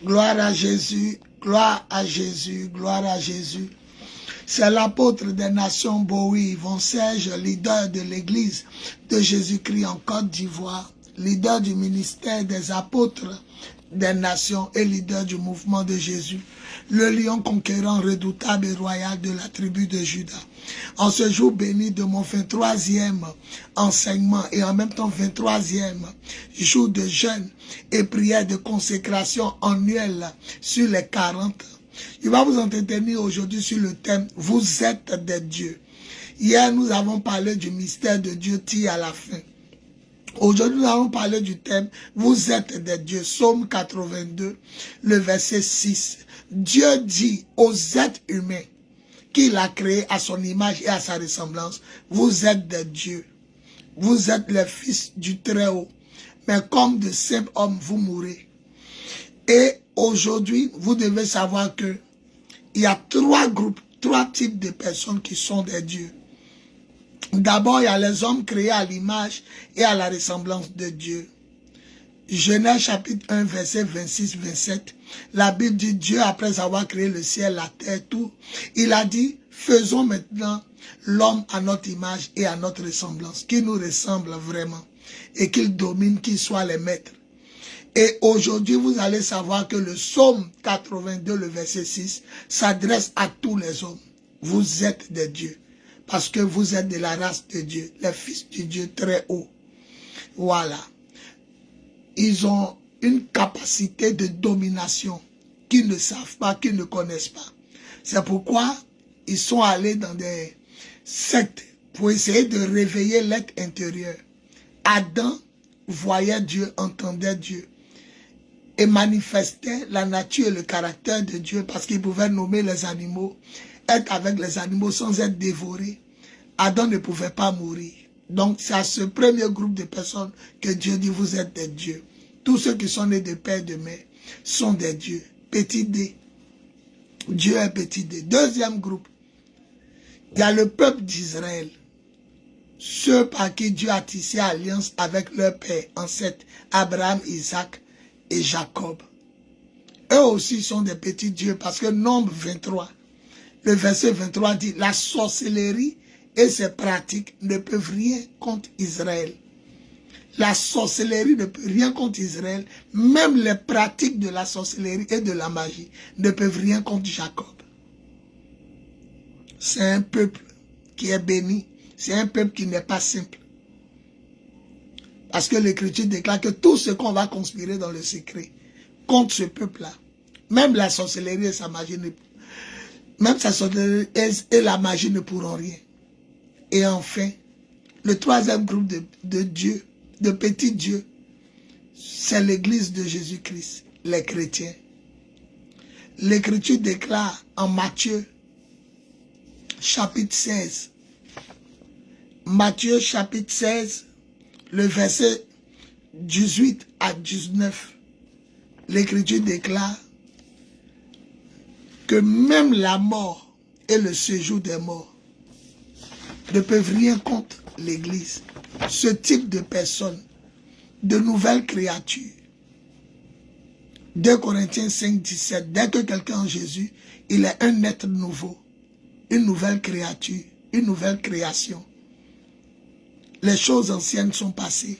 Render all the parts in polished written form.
Gloire à Jésus, gloire à Jésus, gloire à Jésus. C'est l'apôtre des nations Bowie, Yvon Serge, leader de l'église de Jésus-Christ en Côte d'Ivoire, leader du ministère des apôtres des nations et leader du mouvement de Jésus, le lion conquérant redoutable et royal de la tribu de Juda. En ce jour béni de mon 23e enseignement et en même temps 23e jour de jeûne et prière de consécration annuelle sur les 40, il va vous entretenir aujourd'hui sur le thème « Vous êtes des dieux ». Hier, nous avons parlé du mystère de Dieu tire à la fin. Aujourd'hui, nous allons parler du thème « Vous êtes des dieux ». Psaume 82, le verset 6. Dieu dit aux êtres humains qu'il a créés à son image et à sa ressemblance, « Vous êtes des dieux, vous êtes les fils du Très-Haut, mais comme de simples hommes, vous mourrez. » Et aujourd'hui, vous devez savoir que il y a trois groupes, trois types de personnes qui sont des dieux. D'abord, il y a les hommes créés à l'image et à la ressemblance de Dieu. Genèse chapitre 1, verset 26-27. La Bible dit, Dieu, après avoir créé le ciel, la terre, tout, il a dit, faisons maintenant l'homme à notre image et à notre ressemblance, qui nous ressemble vraiment, et qu'il domine, qu'il soit les maîtres. Et aujourd'hui, vous allez savoir que le psaume 82, le verset 6, s'adresse à tous les hommes. Vous êtes des dieux, parce que vous êtes de la race de Dieu, les fils du Dieu très haut. Voilà. Ils ont une capacité de domination qu'ils ne savent pas, qu'ils ne connaissent pas. C'est pourquoi ils sont allés dans des sectes pour essayer de réveiller l'être intérieur. Adam voyait Dieu, entendait Dieu et manifestait la nature et le caractère de Dieu parce qu'il pouvait nommer les animaux, être avec les animaux sans être dévoré. Adam ne pouvait pas mourir. Donc c'est à ce premier groupe de personnes que Dieu dit vous êtes des dieux. Tous ceux qui sont nés de père et de mère sont des dieux. Petit d. Dieu est petit d. Deuxième groupe, il y a le peuple d'Israël. Ceux par qui Dieu a tissé alliance avec leur père, ancêtre, Abraham, Isaac et Jacob. Eux aussi sont des petits dieux parce que Nombre 23, le verset 23 dit, la sorcellerie et ses pratiques ne peuvent rien contre Israël. La sorcellerie ne peut rien contre Israël. Même les pratiques de la sorcellerie et de la magie ne peuvent rien contre Jacob. C'est un peuple qui est béni. C'est un peuple qui n'est pas simple. Parce que l'Écriture déclare que tout ce qu'on va conspirer dans le secret contre ce peuple-là, même la sorcellerie et sa magie, même sa sorcellerie et la magie ne pourront rien. Et enfin, le troisième groupe de dieux, de petits dieux, c'est l'église de Jésus-Christ, les chrétiens. L'Écriture déclare en Matthieu, chapitre 16, Matthieu, chapitre 16, le verset 18 à 19, l'Écriture déclare que même la mort et le séjour des morts ne peuvent rien contre l'Église. Ce type de personnes, de nouvelles créatures. 2 Corinthiens 5, 17, dès que quelqu'un en Jésus, il est un être nouveau, une nouvelle créature, une nouvelle création. Les choses anciennes sont passées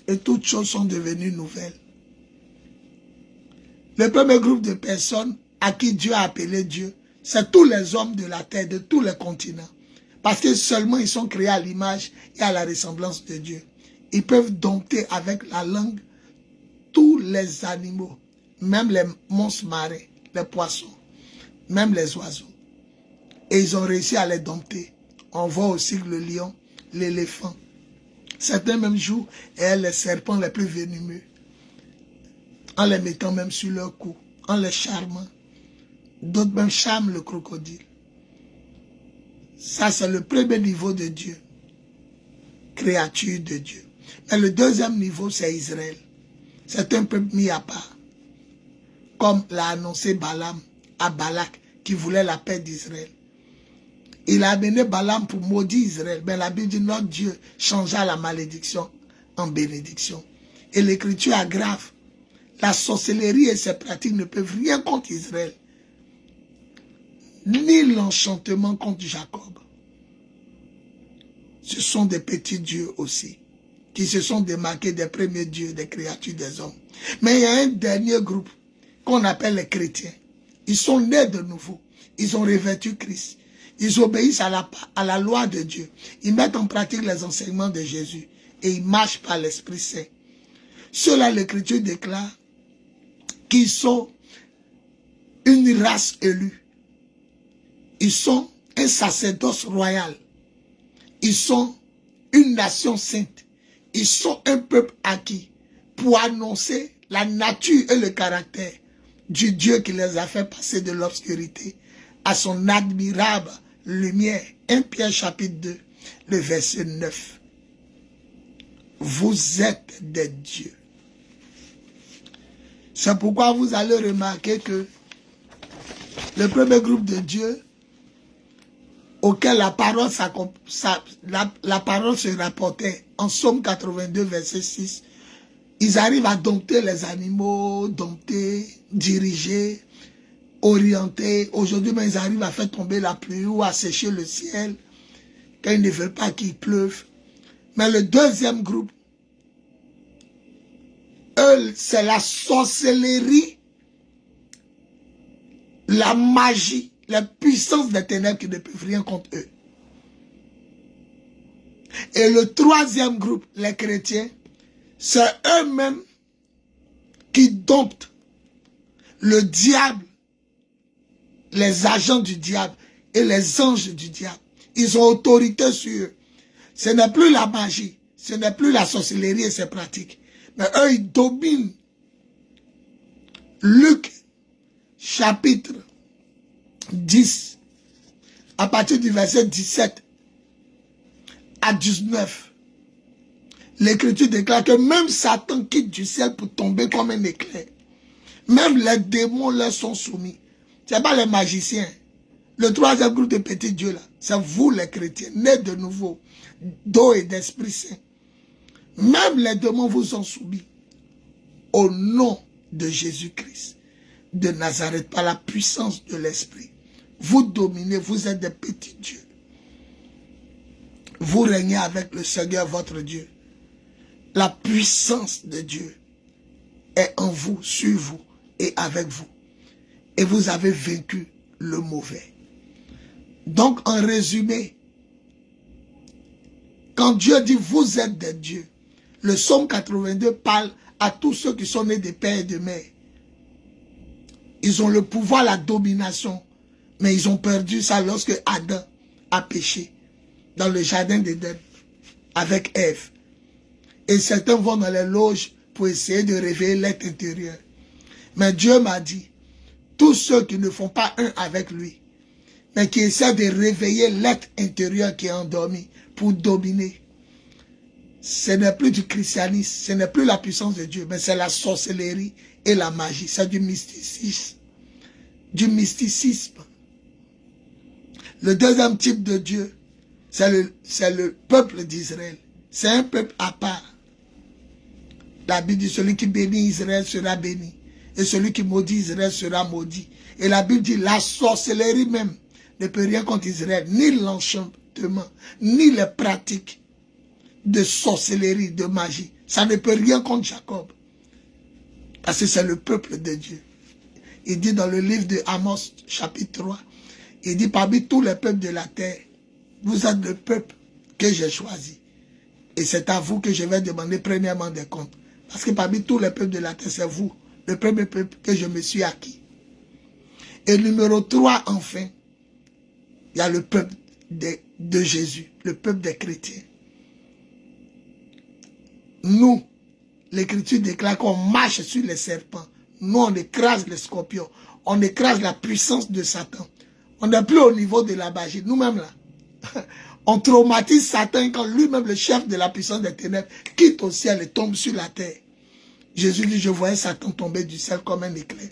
et toutes choses sont devenues nouvelles. Le premier groupe de personnes à qui Dieu a appelé Dieu, c'est tous les hommes de la terre, de tous les continents. Parce que seulement ils sont créés à l'image et à la ressemblance de Dieu. Ils peuvent dompter avec la langue tous les animaux, même les monstres marins, les poissons, même les oiseaux. Et ils ont réussi à les dompter. On voit aussi le lion, l'éléphant. Certains même jouent et les serpents les plus venimeux, en les mettant même sur leur cou, en les charmant. D'autres même charment le crocodile. Ça, c'est le premier niveau de Dieu, créature de Dieu. Mais le deuxième niveau, c'est Israël. C'est un peuple mis à part, comme l'a annoncé Balaam à Balak, qui voulait la paix d'Israël. Il a amené Balaam pour maudire Israël. Mais la Bible dit, notre Dieu changea la malédiction en bénédiction. Et l'Écriture aggrave La sorcellerie et ses pratiques ne peuvent rien contre Israël. Ni l'enchantement contre Jacob. Ce sont des petits dieux aussi, qui se sont démarqués des premiers dieux, des créatures des hommes. Mais il y a un dernier groupe qu'on appelle les chrétiens. Ils sont nés de nouveau. Ils ont revêtu Christ. Ils obéissent à la loi de Dieu. Ils mettent en pratique les enseignements de Jésus. Et ils marchent par l'Esprit Saint. Ceux-là, l'Écriture déclare qu'ils sont une race élue. Ils sont un sacerdoce royal. Ils sont une nation sainte. Ils sont un peuple acquis pour annoncer la nature et le caractère du Dieu qui les a fait passer de l'obscurité à son admirable lumière. 1 Pierre chapitre 2, le verset 9. Vous êtes des dieux. C'est pourquoi vous allez remarquer que le premier groupe de dieux auquel la parole se rapportait en Psaume 82, verset 6, ils arrivent à dompter les animaux, dompter, diriger, orienter. Aujourd'hui, ils arrivent à faire tomber la pluie ou à sécher le ciel quand ils ne veulent pas qu'il pleuve. Mais le deuxième groupe, eux, c'est la sorcellerie, la magie, la puissance des ténèbres qui ne peuvent rien contre eux. Et le troisième groupe, les chrétiens, c'est eux-mêmes qui domptent le diable, les agents du diable et les anges du diable. Ils ont autorité sur eux. Ce n'est plus la magie, ce n'est plus la sorcellerie et ses pratiques. Mais eux, ils dominent. Luc, chapitre 10, à partir du verset 17 à 19, l'Écriture déclare que même Satan quitte du ciel pour tomber comme un éclair. Même les démons leur sont soumis. Ce n'est pas les magiciens. Le troisième groupe de petits dieux là, c'est vous les chrétiens, nés de nouveau, d'eau et d'Esprit Saint. Même les démons vous sont soumis au nom de Jésus-Christ de Nazareth, par la puissance de l'Esprit. Vous dominez, vous êtes des petits dieux. Vous régnez avec le Seigneur votre Dieu. La puissance de Dieu est en vous, sur vous et avec vous. Et vous avez vaincu le mauvais. Donc, en résumé, quand Dieu dit vous êtes des dieux, le psaume 82 parle à tous ceux qui sont nés de père et de mère. Ils ont le pouvoir, la domination, mais ils ont perdu ça lorsque Adam a péché dans le jardin d'Éden avec Ève. Et certains vont dans les loges pour essayer de réveiller l'être intérieur. Mais Dieu m'a dit, tous ceux qui ne font pas un avec lui, mais qui essaient de réveiller l'être intérieur qui est endormi pour dominer, ce n'est plus du christianisme, ce n'est plus la puissance de Dieu, mais c'est la sorcellerie et la magie. C'est du mysticisme. Du mysticisme. Le deuxième type de Dieu, c'est le peuple d'Israël. C'est un peuple à part. La Bible dit, celui qui bénit Israël sera béni. Et celui qui maudit Israël sera maudit. Et la Bible dit, la sorcellerie même ne peut rien contre Israël. Ni l'enchantement, ni les pratiques de sorcellerie, de magie. Ça ne peut rien contre Jacob. Parce que c'est le peuple de Dieu. Il dit dans le livre de Amos, chapitre 3, il dit, parmi tous les peuples de la terre, vous êtes le peuple que j'ai choisi. Et c'est à vous que je vais demander premièrement des comptes. Parce que parmi tous les peuples de la terre, c'est vous, le premier peuple que je me suis acquis. Et numéro 3, enfin, il y a le peuple de Jésus, le peuple des chrétiens. Nous, l'Écriture déclare qu'on marche sur les serpents. Nous, on écrase les scorpions. On écrase la puissance de Satan. On n'est plus au niveau de la magie. Nous-mêmes, là, on traumatise Satan quand lui-même, le chef de la puissance des ténèbres, quitte au ciel et tombe sur la terre. Jésus dit, je voyais Satan tomber du ciel comme un éclair.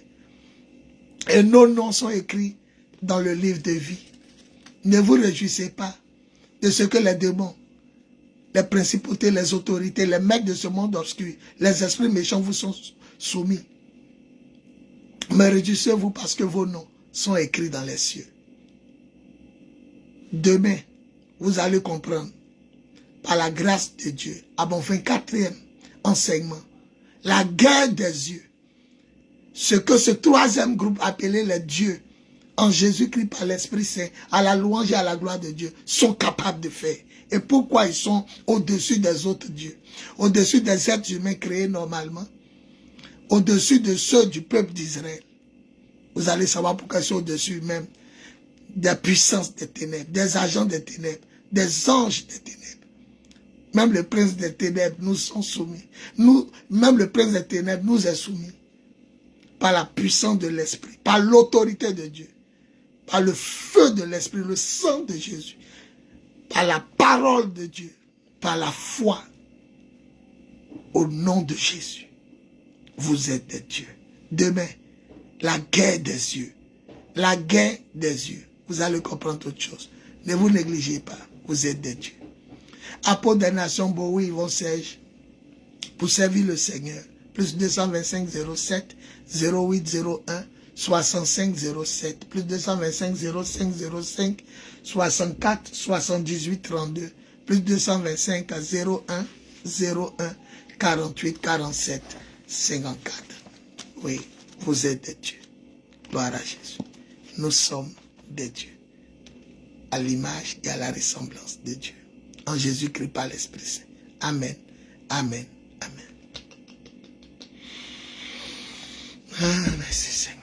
Et nos noms sont écrits dans le livre de vie. Ne vous réjouissez pas de ce que les démons, les principautés, les autorités, les maîtres de ce monde obscur, les esprits méchants vous sont soumis. Mais réjouissez-vous parce que vos noms sont écrits dans les cieux. Demain, vous allez comprendre, par la grâce de Dieu, à mon 24e enseignement, la guerre des yeux, ce que ce troisième groupe appelé les dieux, en Jésus-Christ par l'Esprit Saint, à la louange et à la gloire de Dieu, sont capables de faire. Et pourquoi ils sont au-dessus des autres dieux, au-dessus des êtres humains créés normalement, au-dessus de ceux du peuple d'Israël. Vous allez savoir pourquoi ils sont au-dessus même des puissances des ténèbres, des agents des ténèbres, des anges des ténèbres. Même le prince des ténèbres nous sont soumis. Même le prince des ténèbres nous est soumis par la puissance de l'Esprit, par l'autorité de Dieu, par le feu de l'Esprit, le sang de Jésus, par la parole de Dieu, par la foi. Au nom de Jésus, vous êtes des dieux. Demain, la guerre des yeux. La guerre des yeux. Vous allez comprendre autre chose. Ne vous négligez pas. Vous êtes des dieux. Apôtres des nations, Bowie, Yvon Serge, pour servir le Seigneur. Plus 225 07 08 01 65 07. Plus 225 05 05 64 78 32. Plus 225 à 01 01 48 47 54. Oui, vous êtes des dieux. Gloire à Jésus. Nous sommes des dieux. À l'image et à la ressemblance de Dieu. En Jésus-Christ par l'Esprit Saint. Amen. Amen. Amen. Ah, merci Seigneur.